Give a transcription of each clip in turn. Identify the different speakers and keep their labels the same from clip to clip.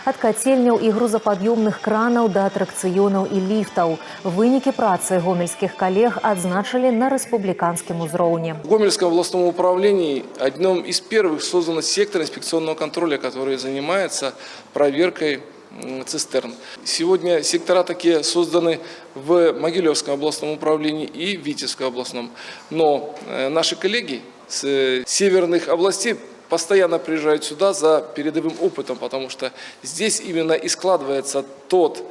Speaker 1: ад кацельняў і грузапад'ёмных кранаў да атракцыёнаў і ліфтаў. Вынікі працы гомельскіх калег адзначылі на рэспубліканскім узроўні.
Speaker 2: В Гомельском областном управлении одним из первых создан сектор инспекционного контроля, который занимается проверкой цистерн. Сегодня сектора такие созданы в Могилевском областном управлении и в Витебском областном. Но наши коллеги с северных областей постоянно приезжают сюда за передовым опытом, потому что здесь именно и складывается тот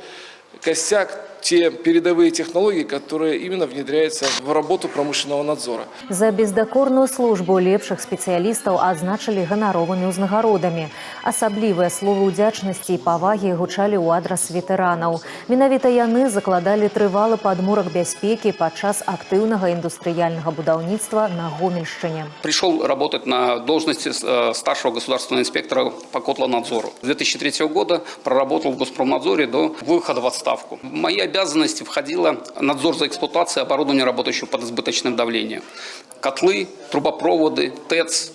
Speaker 2: костяк, те передовые технологии, которые именно внедряются в работу промышленного надзора.
Speaker 1: За бездакорную службу лепшых спецыялістаў адзначылі ганаровымі ўзнагародамі. Асаблівыя словы ўдзячнасці і павагі гучалі ў адрас ветэранаў. Менавіта яны закладалі трывалы падмурак бяспекі падчас актыўнага індустрыяльнага будаўніцтва на Гомельшчыне.
Speaker 3: Пришел работать на должности старшего государственного инспектора по котлонадзору. С 2003 года проработал в Госпромнадзоре до выхода в отставку. В мои обязанности входило надзор за эксплуатацией оборудования, работающего под избыточным давлением. Котлы, трубопроводы, ТЭЦ,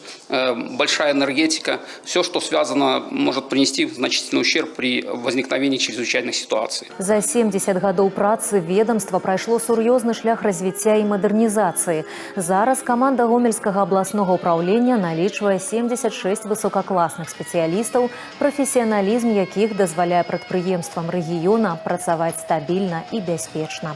Speaker 3: большая энергетика. Все, что связано, может принести значительный ущерб при возникновении чрезвычайных ситуаций.
Speaker 1: За 70 гадоў працы ведомства прайшло сур'ёзны шлях развіцця і мадэрнізацыі. Зараз каманда Гомельскага абласнога ўправлення налічвае 76 высокакласных спецыялістаў, прафесіяналізм якіх дазваляе прадпрыемствам рэгіёна працаваць стабільна і бяспечна.